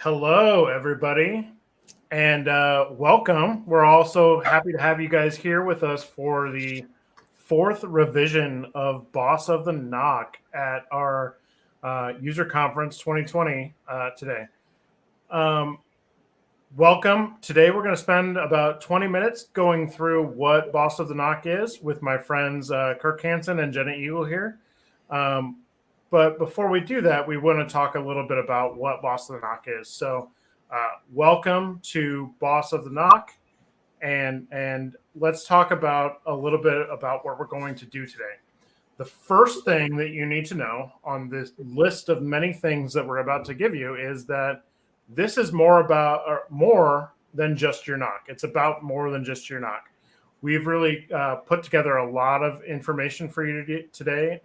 Hello, everybody, and welcome. We're also happy to have you guys here with us for the fourth revision of Boss of the Knock at our user conference 2020 today. Um, Welcome. Today, we're going to spend about 20 minutes going through what Boss of the Knock is with my friends Kirk Hanson and Jenna Eagle here. But before we do that, we want to talk a little bit about what Boss of the Knock is. So, welcome to Boss of the Knock, and let's talk about a little bit about what we're going to do today. The first thing that you need to know on this list of many things that we're about to give you is that this is more than just your knock. It's about more than just your knock. We've really put together a lot of information for you today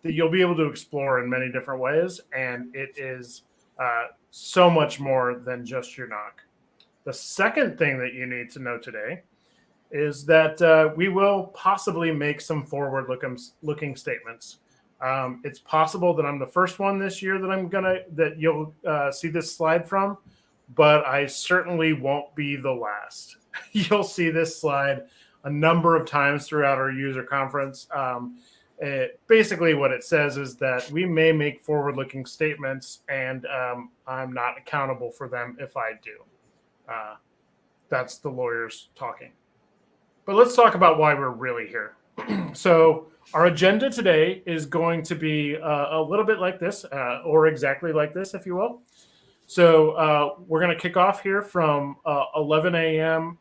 that you'll be able to explore in many different ways, and it is so much more than just your knock. The second thing that you need to know today is that we will possibly make some forward-looking statements. It's possible that I'm the first one this year that you'll see this slide from, but I certainly won't be the last. You'll see this slide a number of times throughout our user conference. Basically, what it says is that we may make forward-looking statements, and I'm not accountable for them if I do. That's the lawyers talking. But let's talk about why we're really here. So our agenda today is going to be a little bit like this, or exactly like this, if you will. So we're going to kick off here from 11 a.m.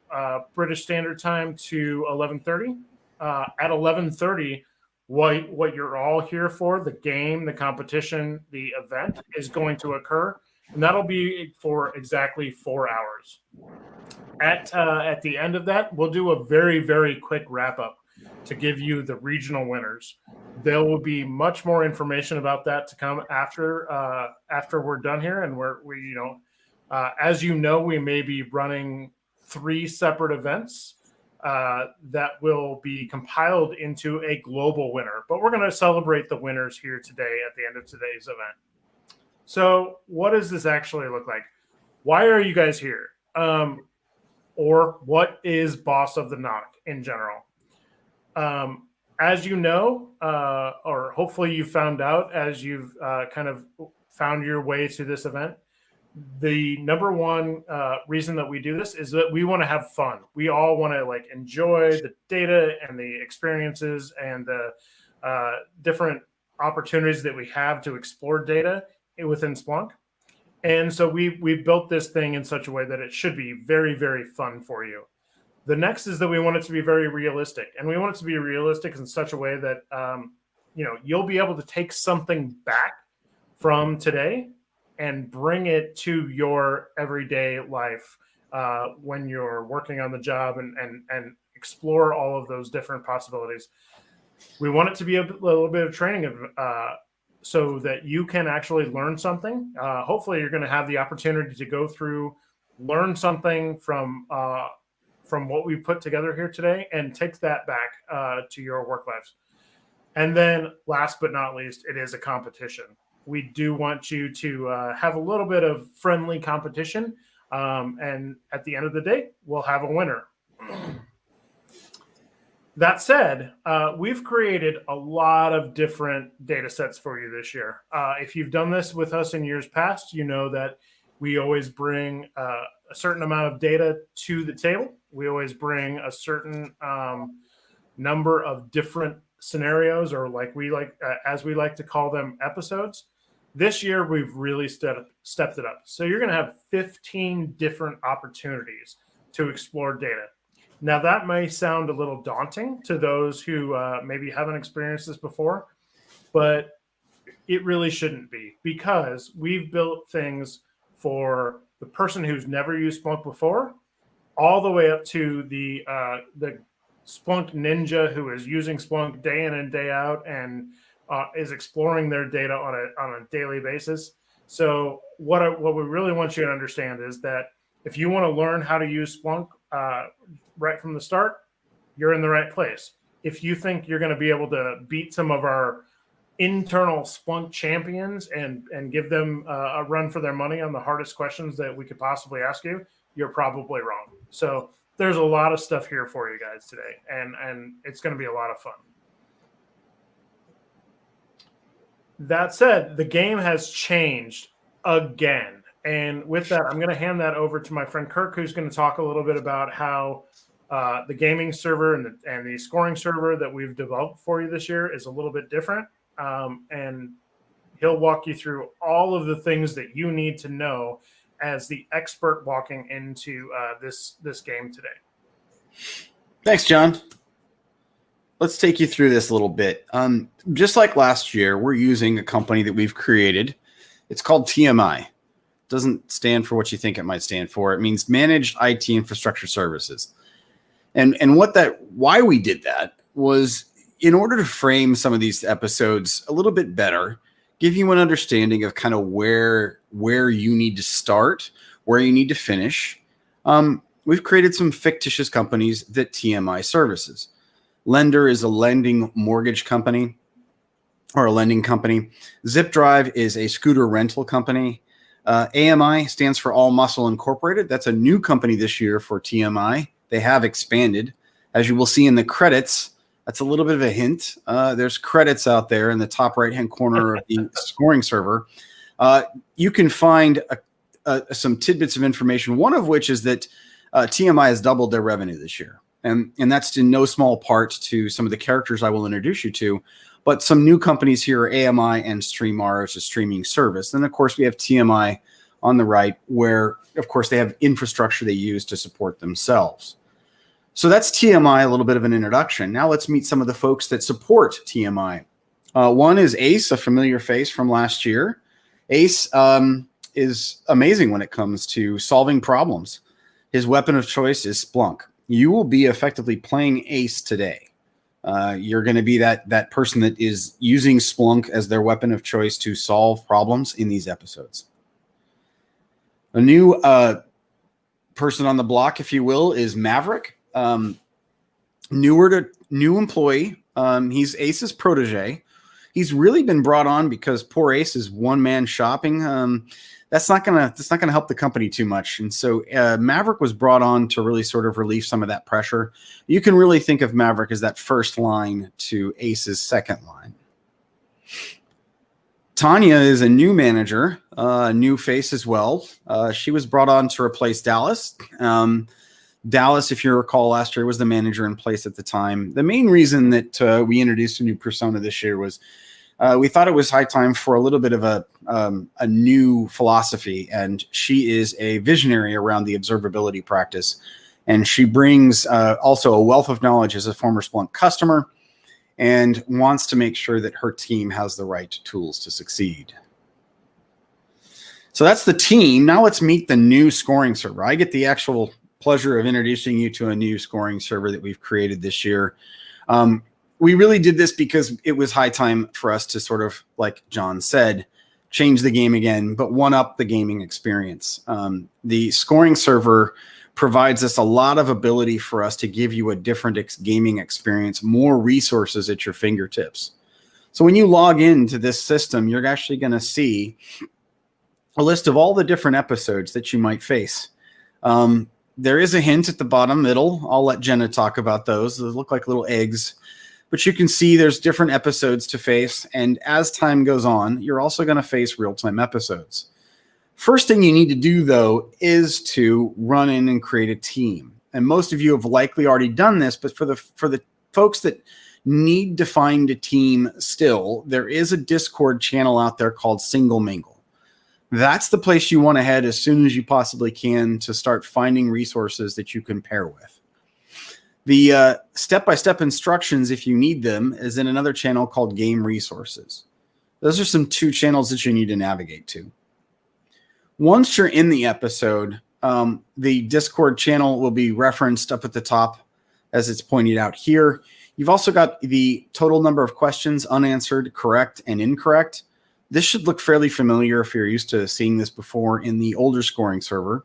British Standard Time to 11:30. At 11:30, what you're all here for, the game, the competition, the event, is going to occur, and that'll be for exactly 4 hours. At the end of that, we'll do a very, very quick wrap up to give you the regional winners. There will be much more information about that to come after we're done here, and as you know, we may be running 3 separate events that will be compiled into a global winner. But we're going to celebrate the winners here today at the end of today's event. So, what does this actually look like? Why are you guys here? Or what is Boss of the Knock in general? As you know, or hopefully you found out as you've kind of found your way to this event, the number one reason that we do this is that we want to have fun. We all want to enjoy the data and the experiences and the different opportunities that we have to explore data within Splunk. And so we've built this thing in such a way that it should be very, very fun for you. The next is that we want it to be very realistic, and we want it to be realistic in such a way that you'll be able to take something back from today and bring it to your everyday life when you're working on the job and explore all of those different possibilities. We want it to be a little bit of training so that you can actually learn something. Hopefully, you're going to have the opportunity to go through, learn something from what we put together here today, and take that back to your work lives. And then, last but not least, it is a competition. We do want you to have a little bit of friendly competition, and at the end of the day, we'll have a winner. That said, we've created a lot of different data sets for you this year. If you've done this with us in years past, you know that we always bring a certain amount of data to the table. We always bring a certain number of different scenarios, or as we like to call them, episodes. This year, we've really stepped it up. So you're going to have 15 different opportunities to explore data. Now, that may sound a little daunting to those who maybe haven't experienced this before, but it really shouldn't be, because we've built things for the person who's never used Splunk before, all the way up to the Splunk ninja who is using Splunk day in and day out and is exploring their data on a daily basis. So what we really want you to understand is that if you want to learn how to use Splunk right from the start, you're in the right place. If you think you're going to be able to beat some of our internal Splunk champions and give them a run for their money on the hardest questions that we could possibly ask you, you're probably wrong. So there's a lot of stuff here for you guys today, and it's going to be a lot of fun. That said, the game has changed again. And with that, I'm going to hand that over to my friend Kirk, who's going to talk a little bit about how the gaming server and the scoring server that we've developed for you this year is a little bit different. And he'll walk you through all of the things that you need to know as the expert walking into this game today. Thanks, John. Let's take you through this a little bit. Just like last year, we're using a company that we've created. It's called TMI. Doesn't stand for what you think it might stand for. It means Managed IT Infrastructure Services. And why we did that was in order to frame some of these episodes a little bit better, give you an understanding of kind of where you need to start, where you need to finish. We've created some fictitious companies that TMI services. Lender is a lending mortgage company or a lending company. Zip Drive is a scooter rental company. AMI stands for All Muscle Incorporated. That's a new company this year for TMI. They have expanded. As you will see in the credits, that's a little bit of a hint. There's credits out there in the top right-hand corner of the scoring server. You can find some tidbits of information, one of which is that TMI has doubled their revenue this year. And that's in no small part to some of the characters I will introduce you to. But some new companies here are AMI and StreamR as a streaming service. And, of course, we have TMI on the right where, of course, they have infrastructure they use to support themselves. So that's TMI, a little bit of an introduction. Now let's meet some of the folks that support TMI. One is Ace, a familiar face from last year. Ace is amazing when it comes to solving problems. His weapon of choice is Splunk. You will be effectively playing Ace today. You're going to be that person that is using Splunk as their weapon of choice to solve problems in these episodes. A new person on the block, if you will, is Maverick. New employee. He's Ace's protege. He's really been brought on because poor Ace is one-man shopping. That's not gonna help the company too much. And so Maverick was brought on to really sort of relieve some of that pressure. You can really think of Maverick as that first line to Ace's second line. Tanya is a new manager, a new face as well. She was brought on to replace Dallas. Dallas, if you recall, last year was the manager in place at the time. The main reason that we introduced a new persona this year was we thought it was high time for a little bit of a new philosophy, and she is a visionary around the observability practice, and she brings also a wealth of knowledge as a former Splunk customer and wants to make sure that her team has the right tools to succeed. So that's the team. Now let's meet the new scoring server. I get the actual pleasure of introducing you to a new scoring server that we've created this year. We really did this because it was high time for us to sort of, like John said, change the game again, but one up the gaming experience. The scoring server provides us a lot of ability for us to give you a different gaming experience, more resources at your fingertips. So when you log into this system, you're actually going to see a list of all the different episodes that you might face. There is a hint at the bottom middle. I'll let Jenna talk about those. Those look like little eggs. But you can see there's different episodes to face. And as time goes on, you're also going to face real-time episodes. First thing you need to do, though, is to run in and create a team. And most of you have likely already done this, but for the folks that need to find a team still, there is a Discord channel out there called Single Mingle. That's the place you want to head as soon as you possibly can to start finding resources that you can pair with. The step-by-step instructions, if you need them, is in another channel called Game Resources. Those are two channels that you need to navigate to. Once you're in the episode, the Discord channel will be referenced up at the top as it's pointed out here. You've also got the total number of questions, unanswered, correct, and incorrect. This should look fairly familiar if you're used to seeing this before in the older scoring server.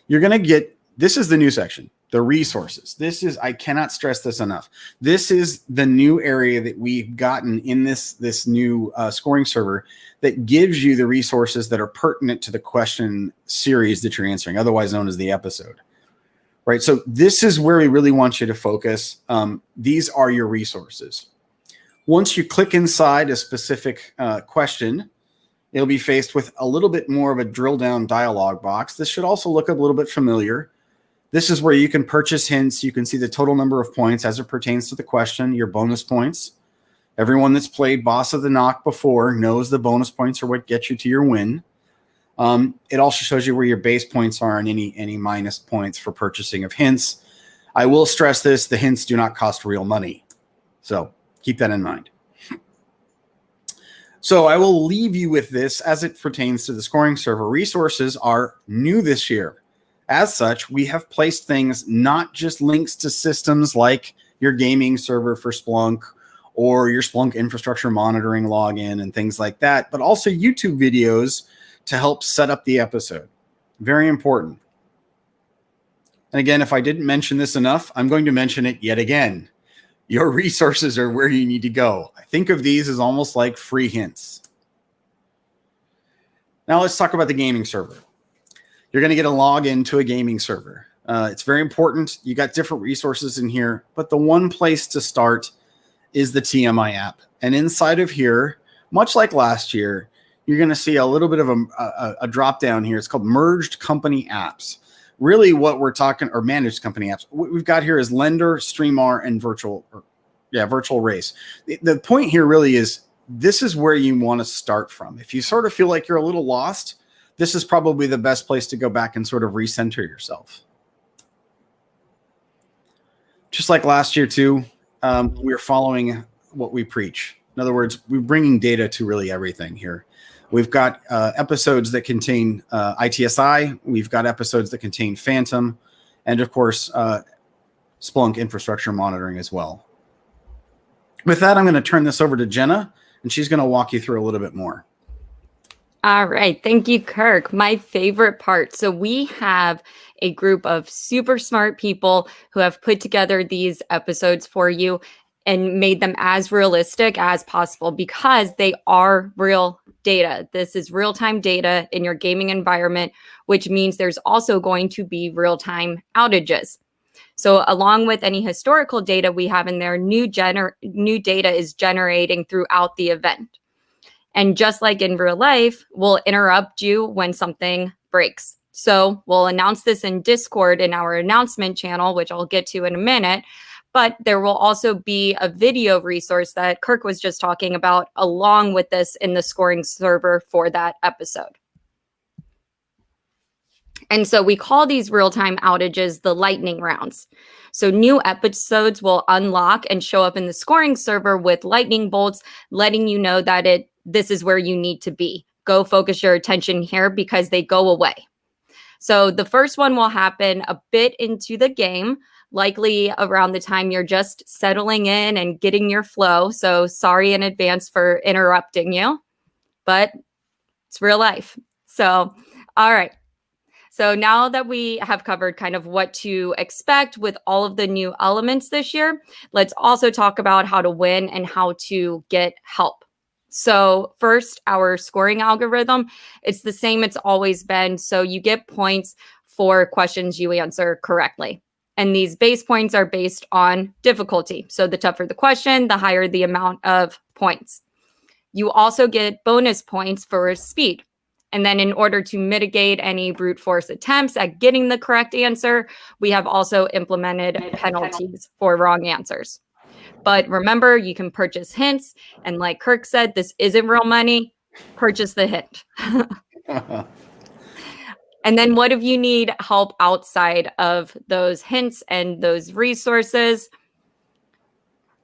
You're going to get, this is the new section. The resources. This is, I cannot stress this enough. This is the new area that we've gotten in this new scoring server that gives you the resources that are pertinent to the question series that you're answering, otherwise known as the episode. Right. So this is where we really want you to focus. These are your resources. Once you click inside a specific question, it'll be faced with a little bit more of a drill down dialog box. This should also look a little bit familiar. This is where you can purchase hints. You can see the total number of points as it pertains to the question, your bonus points. Everyone that's played Boss of the Knock before knows the bonus points are what get you to your win. It also shows you where your base points are and any minus points for purchasing of hints. I will stress this, the hints do not cost real money. So keep that in mind. So I will leave you with this as it pertains to the scoring server. Resources are new this year. As such, we have placed things, not just links to systems like your gaming server for Splunk or your Splunk infrastructure monitoring login and things like that, but also YouTube videos to help set up the episode. Very important. And again, if I didn't mention this enough, I'm going to mention it yet again. Your resources are where you need to go. I think of these as almost like free hints. Now let's talk about the gaming server. You're going to get a login to a gaming server. It's very important. You got different resources in here, but the one place to start is the TMI app. And inside of here, much like last year, you're going to see a little bit of a drop down here. It's called merged company apps. Really what we're talking, or managed company apps, what we've got here is Lender, Streamr, and Virtual Race. The point here really is this is where you want to start from. If you sort of feel like you're a little lost, this is probably the best place to go back and sort of recenter yourself. Just like last year too, we're following what we preach. In other words, we're bringing data to really everything here. We've got episodes that contain ITSI. We've got episodes that contain Phantom, and of course, Splunk infrastructure monitoring as well. With that, I'm going to turn this over to Jenna, and she's going to walk you through a little bit more. All right. Thank you, Kirk. My favorite part. So we have a group of super smart people who have put together these episodes for you and made them as realistic as possible because they are real data. This is real-time data in your gaming environment, which means there's also going to be real-time outages. So along with any historical data we have in there, new data is generating throughout the event. And just like in real life, we'll interrupt you when something breaks. So we'll announce this in Discord in our announcement channel, which I'll get to in a minute. But there will also be a video resource that Kirk was just talking about along with this in the scoring server for that episode. And so we call these real-time outages the lightning rounds. So new episodes will unlock and show up in the scoring server with lightning bolts, letting you know that this is where you need to be. Go focus your attention here because they go away. So the first one will happen a bit into the game, likely around the time you're just settling in and getting your flow. So sorry in advance for interrupting you, but it's real life. So, all right. So now that we have covered kind of what to expect with all of the new elements this year, let's also talk about how to win and how to get help. So first, our scoring algorithm, it's the same it's always been. So you get points for questions you answer correctly. And these base points are based on difficulty. So the tougher the question, the higher the amount of points. You also get bonus points for speed. And then in order to mitigate any brute force attempts at getting the correct answer, we have also implemented penalties for wrong answers. But remember, you can purchase hints. And like Kirk said, this isn't real money. Purchase the hint. And then what if you need help outside of those hints and those resources?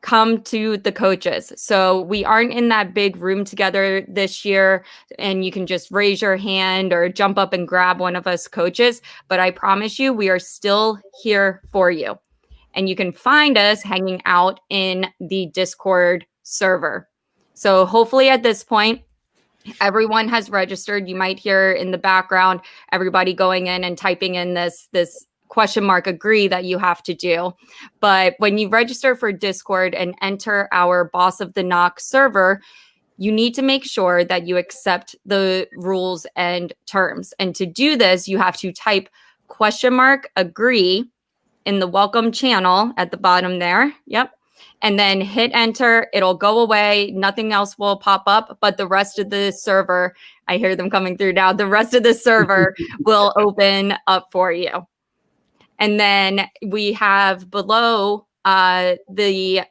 Come to the coaches. So we aren't in that big room together this year, and you can just raise your hand or jump up and grab one of us coaches. But I promise you, we are still here for you. And you can find us hanging out in the Discord server. So hopefully at this point, everyone has registered. You might hear in the background everybody going in and typing in this !agree that you have to do. But when you register for Discord and enter our Boss of the Knock server, you need to make sure that you accept the rules and terms. And to do this, you have to type !agree in the welcome channel at the bottom there. Yep. And then hit enter. It'll go away. Nothing else will pop up, but the rest of the server, I hear them coming through now, the rest of the server will open up for you. And then we have below the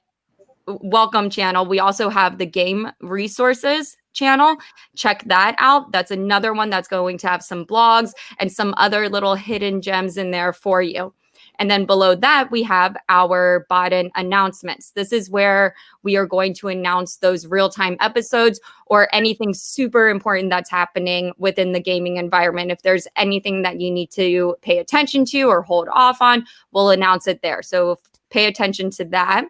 welcome channel, we also have the game resources channel. Check that out. That's another one that's going to have some blogs and some other little hidden gems in there for you. And then below that, we have our BOTN announcements. This is where we are going to announce those real-time episodes or anything super important that's happening within the gaming environment. If there's anything that you need to pay attention to or hold off on, we'll announce it there. So pay attention to that.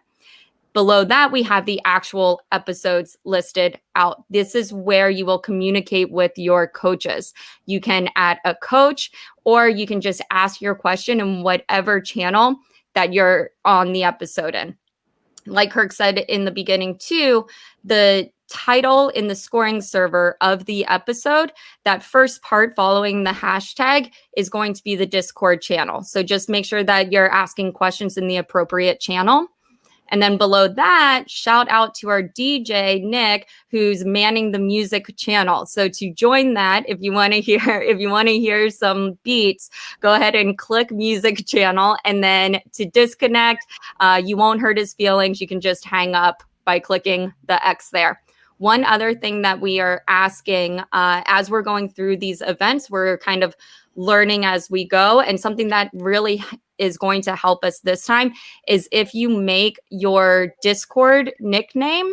Below that, we have the actual episodes listed out. This is where you will communicate with your coaches. You can add a coach, or you can just ask your question in whatever channel that you're on the episode in. Like Kirk said in the beginning too, the title in the scoring server of the episode, that first part following the hashtag is going to be the Discord channel. So just make sure that you're asking questions in the appropriate channel. And then below that, shout out to our DJ, Nick, who's manning the music channel. So to join that, if you want to hear some beats, go ahead and click music channel. And then to disconnect, you won't hurt his feelings. You can just hang up by clicking the X there. One other thing that we are asking as we're going through these events, we're kind of learning as we go. And something that really is going to help us this time is if you make your Discord nickname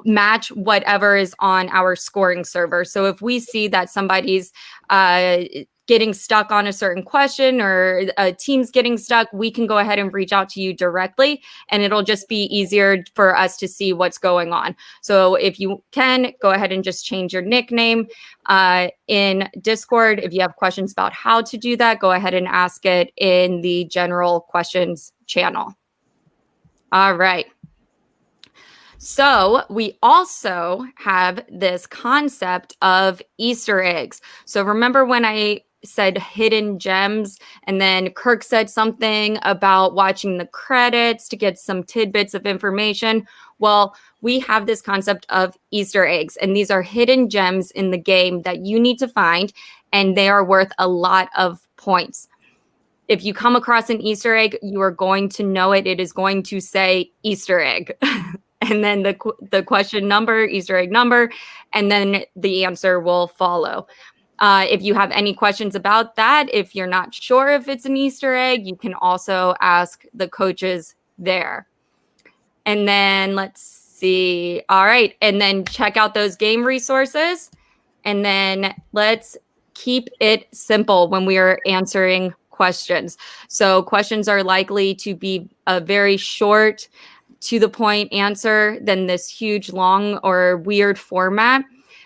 match whatever is on our scoring server. So if we see that somebody's getting stuck on a certain question or a team's getting stuck, we can go ahead and reach out to you directly, and it'll just be easier for us to see what's going on. So if you can, go ahead and just change your nickname in Discord. If you have questions about how to do that, go ahead and ask it in the general questions channel. All right. So we also have this concept of Easter eggs. So remember when I said hidden gems, and then Kirk said something about watching the credits to get some tidbits of information? Well, we have this concept of Easter eggs, and these are hidden gems in the game that you need to find, and they are worth a lot of points. If you come across an Easter egg, you are going to know it. It is going to say Easter egg. And then the question number, Easter egg number, and then the answer will follow. If you have any questions about that, if you're not sure if it's an Easter egg, you can also ask the coaches there. And then let's see. All right. And then check out those game resources. And then let's keep it simple when we are answering questions. So questions are likely to be a very short, to the point answer than this huge, long, or weird format.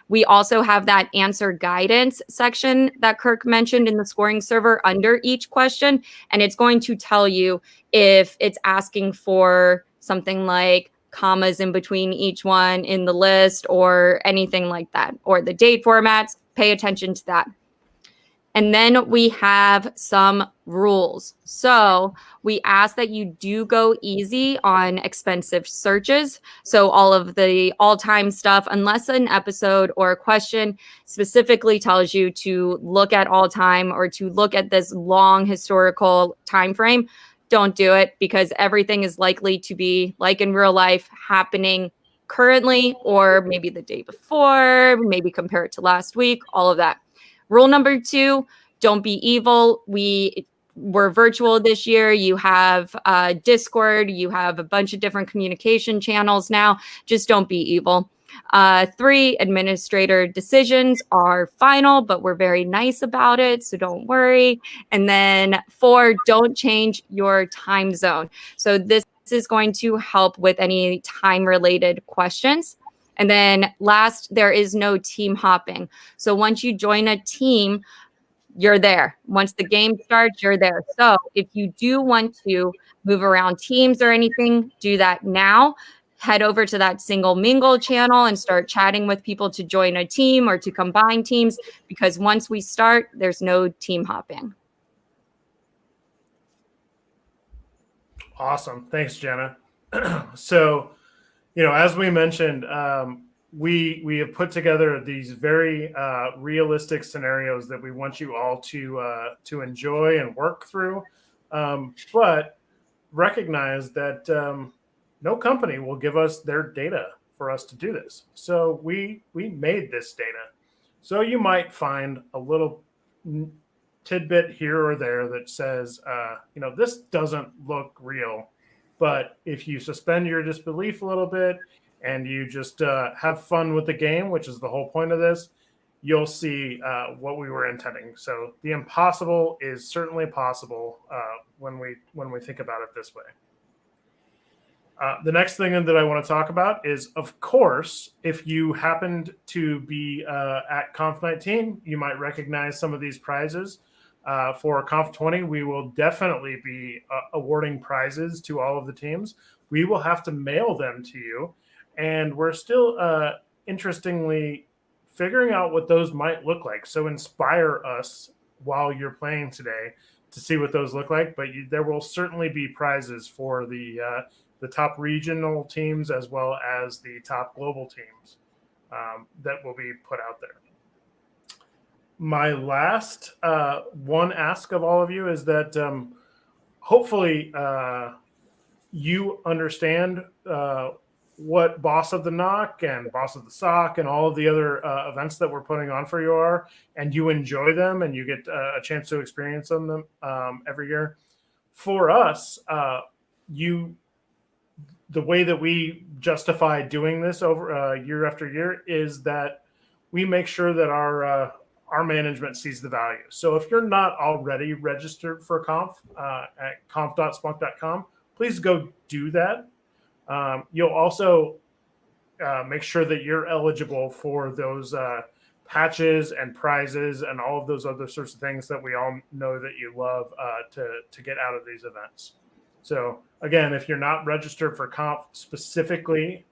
We also have that answer guidance section that Kirk mentioned in the scoring server under each question. And it's going to tell you if it's asking for something like commas in between each one in the list or anything like that, or the date formats. Pay attention to that. And then we have some rules. So we ask that you do go easy on expensive searches. So all of the all-time stuff, unless an episode or a question specifically tells you to look at all time or to look at this long historical time frame, don't do it, because everything is likely to be, like in real life, happening currently or maybe the day before, maybe compare it to last week, all of that. Rule number 2, don't be evil. We're virtual this year. You have Discord. You have a bunch of different communication channels now. Just don't be evil. 3, administrator decisions are final, but we're very nice about it, so don't worry. And then 4, don't change your time zone. So this is going to help with any time-related questions. And then last, there is no team hopping. So once you join a team, you're there. Once the game starts, you're there. So if you do want to move around teams or anything, do that now. Head over to that single mingle channel and start chatting with people to join a team or to combine teams, because once we start, there's no team hopping. Awesome. Thanks, Jenna. So, as we mentioned, we have put together these very realistic scenarios that we want you all to enjoy and work through, but recognize that no company will give us their data for us to do this. So we made this data. So you might find a little tidbit here or there that says, this doesn't look real. But if you suspend your disbelief a little bit and you just have fun with the game, which is the whole point of this, you'll see what we were intending. So the impossible is certainly possible when we think about it this way. The next thing that I want to talk about is, of course, if you happened to be at Conf 19, you might recognize some of these prizes. For Conf 20, we will definitely be awarding prizes to all of the teams. We will have to mail them to you. And we're still, interestingly, figuring out what those might look like. So inspire us while you're playing today to see what those look like. But there will certainly be prizes for the top regional teams as well as the top global teams that will be put out there. My last one ask of all of you is that hopefully you understand what Boss of the Knock and Boss of the Sock and all of the other events that we're putting on for you are, and you enjoy them and you get a chance to experience them every year. For us, the way that we justify doing this over year after year is that we make sure that our management sees the value. So if you're not already registered for Conf at conf.spunk.com, please go do that. You'll also make sure that you're eligible for those patches and prizes and all of those other sorts of things that we all know that you love to get out of these events. So again, if you're not registered for Conf specifically,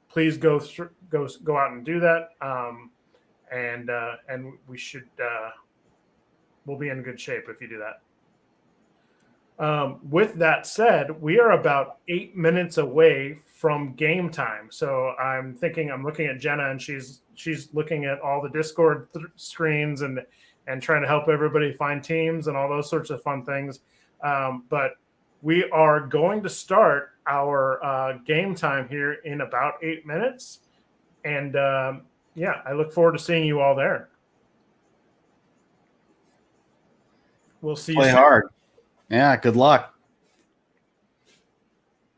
please go out and do that. And we should we'll be in good shape if you do that. With that said, we are about 8 minutes away from game time. So I'm looking at Jenna, and she's looking at all the Discord screens and trying to help everybody find teams and all those sorts of fun things. But we are going to start our game time here in about 8 minutes. And I look forward to seeing you all there. We'll see you soon. Play hard. Yeah, good luck.